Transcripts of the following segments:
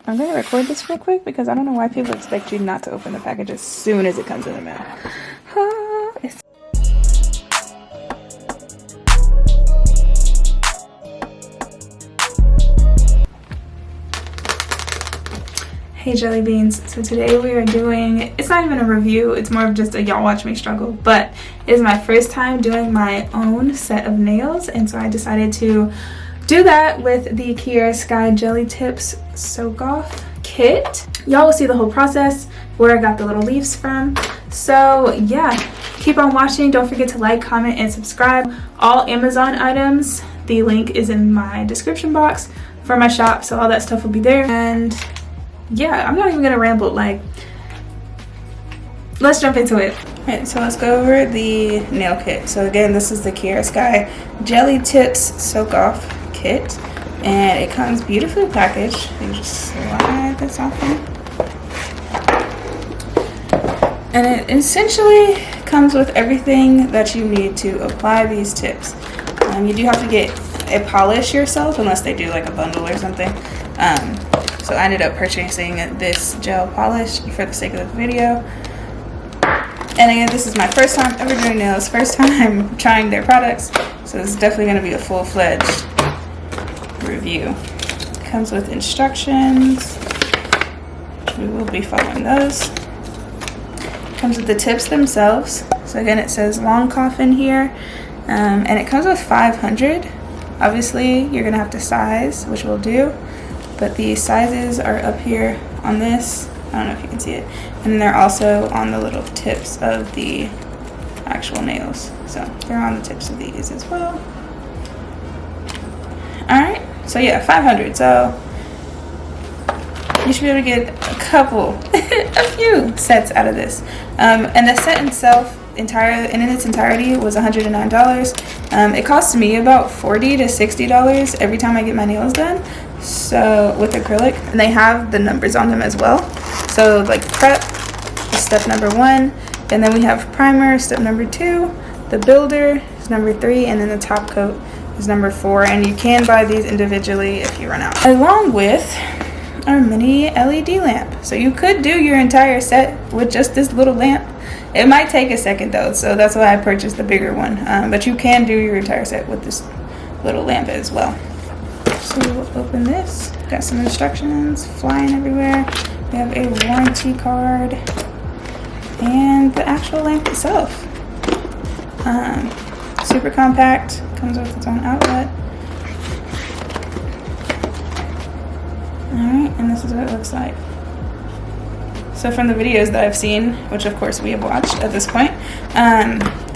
I'm going to record this real quick because I don't know why people expect you not to open the package as soon as it comes in the mail. Hey jelly beans, so today we are doing, it's not even a review, it's more of just a y'all watch me struggle, but it is my first time doing my own set of nails, and so I decided to do that with the Kiara Sky Jelly Tips Soak Off Kit. Y'all will see the whole process, where I got the little leaves from. So yeah, keep on watching. Don't forget to like, comment, and subscribe. All Amazon items, the link is in my description box for my shop, so all that stuff will be there. And yeah, I'm not even gonna ramble, like, let's jump into it. Alright, so let's go over the nail kit. So again, this is the Kiara Sky Jelly Tips Soak Off Kit, and it comes beautifully packaged. You just slide this off in, and it essentially comes with everything that you need to apply these tips. You do have to get a polish yourself unless they do like a bundle or something. So I ended up purchasing this gel polish for the sake of the video. And again, this is my first time ever doing nails, first time trying their products, so this is definitely going to be a full-fledged review. It comes with instructions. We will be following those. It comes with the tips themselves. So again, it says long coffin here, and it comes with 500. Obviously, you're going to have to size, which we'll do. But the sizes are up here on this. I don't know if you can see it. And they're also on the little tips of the actual nails. So they're on the tips of these as well. Alright, so yeah, 500. So you should be able to get a couple, a few sets out of this. And the set itself, in its entirety, was $109. It costs me about $40 to $60 every time I get my nails done. So with acrylic, and they have the numbers on them as well. So like prep is step number 1, and then we have primer, step number 2, the builder is number 3, and then the top coat is number 4. And you can buy these individually if you run out, along with our mini LED lamp. So you could do your entire set with just this little lamp. It might take a second though, so that's why I purchased the bigger one. But you can do your entire set with this little lamp as well. So we'll open this. Got some instructions flying everywhere. We have a warranty card and the actual lamp itself. Super compact, comes with its own outlet. Alright, and this is what it looks like. So from the videos that I've seen, which of course we have watched at this point,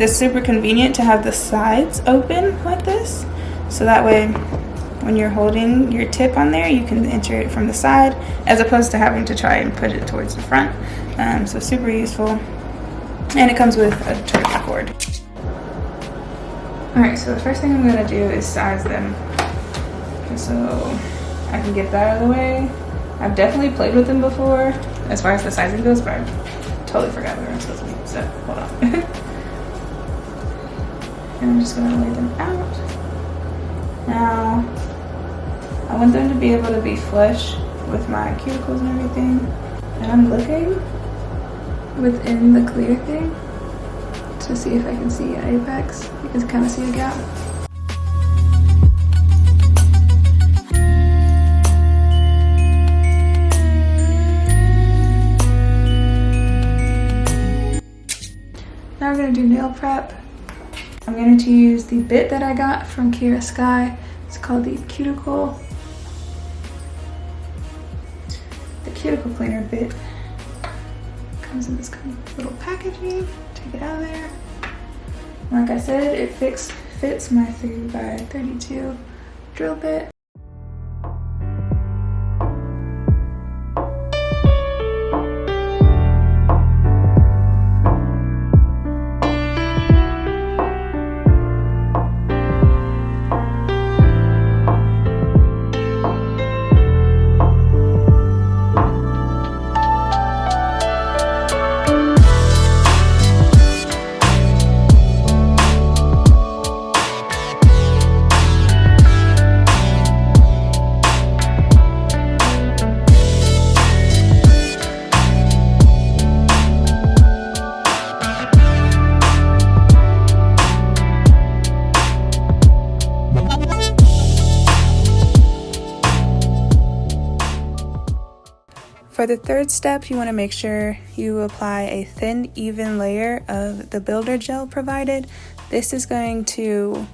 it's super convenient to have the sides open like this. So that way, when you're holding your tip on there, you can enter it from the side, as opposed to having to try and put it towards the front. So super useful. And it comes with a charging cord. Alright, so the first thing I'm going to do is size them, so I can get that out of the way. I've definitely played with them before, as far as the sizing goes, but I totally forgot where I'm supposed to be, so hold on. And I'm just going to lay them out. Now, I want them to be able to be flush with my cuticles and everything. And I'm looking within the clear thing to see if I can see an apex. You can kind of see a gap. Now we're going to do nail prep. I'm going to use the bit that I got from Kiara Sky. It's called the cuticle cuticle cleaner bit. Comes in this kind of little packaging. Take it out of there. Like I said, it fits my 3x32 drill bit. For the third step, you want to make sure you apply a thin, even layer of the builder gel provided. This is going to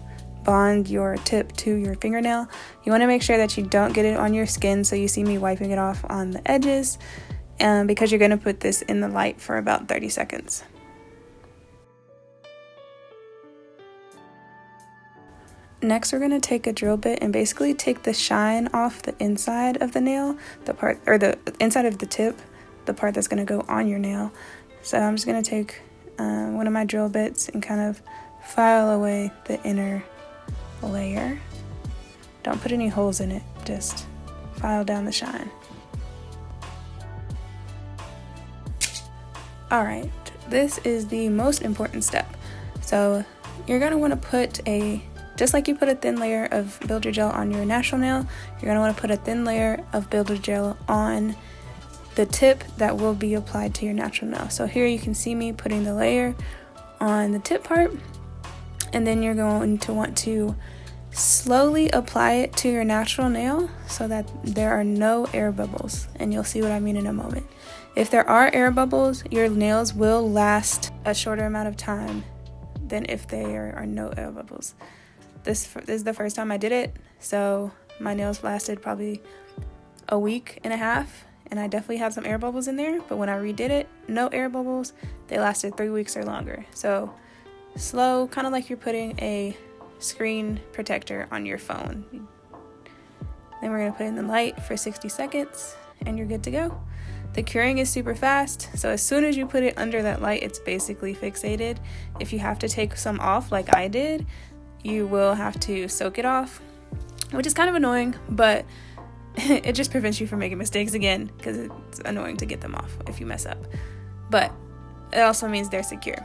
bond your tip to your fingernail. You want to make sure that you don't get it on your skin, so you see me wiping it off on the edges, because you're going to put this in the light for about 30 seconds. Next, we're going to take a drill bit and basically take the shine off the inside of the nail, the part, or the inside of the tip, the part that's going to go on your nail. So I'm just going to take one of my drill bits and kind of file away the inner layer. Don't put any holes in it, just file down the shine. Alright, this is the most important step. So you're going to want to put just like you put a thin layer of builder gel on your natural nail, you're going to want to put a thin layer of builder gel on the tip that will be applied to your natural nail. So here you can see me putting the layer on the tip part, and then you're going to want to slowly apply it to your natural nail so that there are no air bubbles, and you'll see what I mean in a moment. If there are air bubbles, your nails will last a shorter amount of time than if there are no air bubbles. This is the first time I did it, so my nails lasted probably a week and a half, and I definitely had some air bubbles in there, but when I redid it, no air bubbles, they lasted 3 weeks or longer. So slow, kind of like you're putting a screen protector on your phone. Then we're going to put it in the light for 60 seconds, and you're good to go. The curing is super fast, so as soon as you put it under that light, it's basically fixated. If you have to take some off like I did, you will have to soak it off, which is kind of annoying, but it just prevents you from making mistakes again, because it's annoying to get them off if you mess up. But it also means they're secure.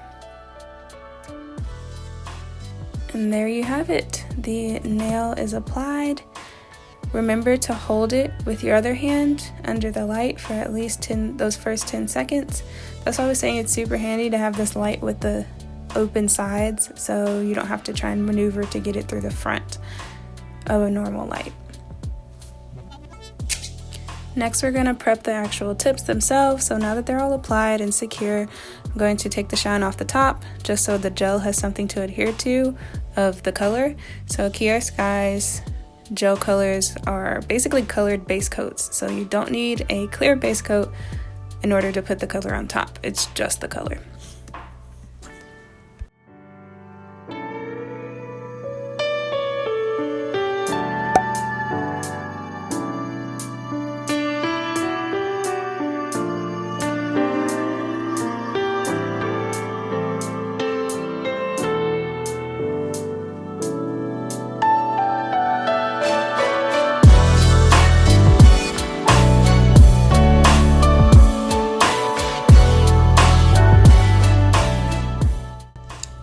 And there you have it. The nail is applied. Remember to hold it with your other hand under the light for at least those first 10 seconds. That's why I was saying it's super handy to have this light with the open sides, so you don't have to try and maneuver to get it through the front of a normal light. Next, we're going to prep the actual tips themselves. So now that they're all applied and secure, I'm going to take the shine off the top just so the gel has something to adhere to of the color. So Kiara Sky's gel colors are basically colored base coats, so you don't need a clear base coat in order to put the color on top. It's just the color.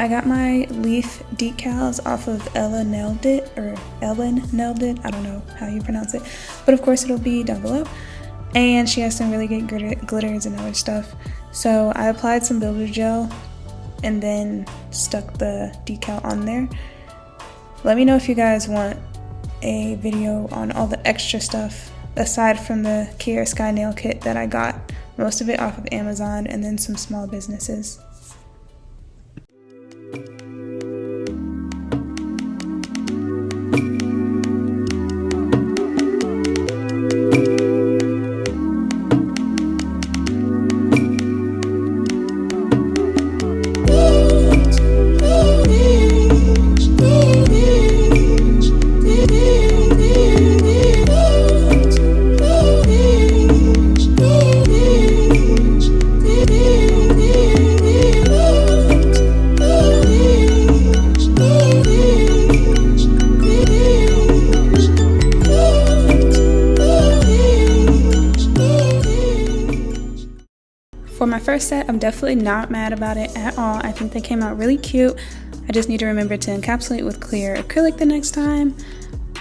I got my leaf decals off of Ellen Nailed It, I don't know how you pronounce it, but of course it'll be down below. And she has some really good glitters and other stuff. So I applied some builder gel and then stuck the decal on there. Let me know if you guys want a video on all the extra stuff aside from the Kiara Sky nail kit that I got, most of it off of Amazon, and then some small businesses. For my first set, I'm definitely not mad about it at all. I think they came out really cute. I just need to remember to encapsulate with clear acrylic the next time.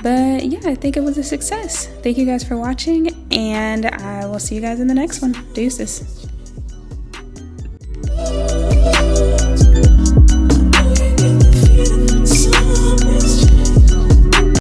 But yeah, I think it was a success. Thank you guys for watching, and I will see you guys in the next one. Deuces.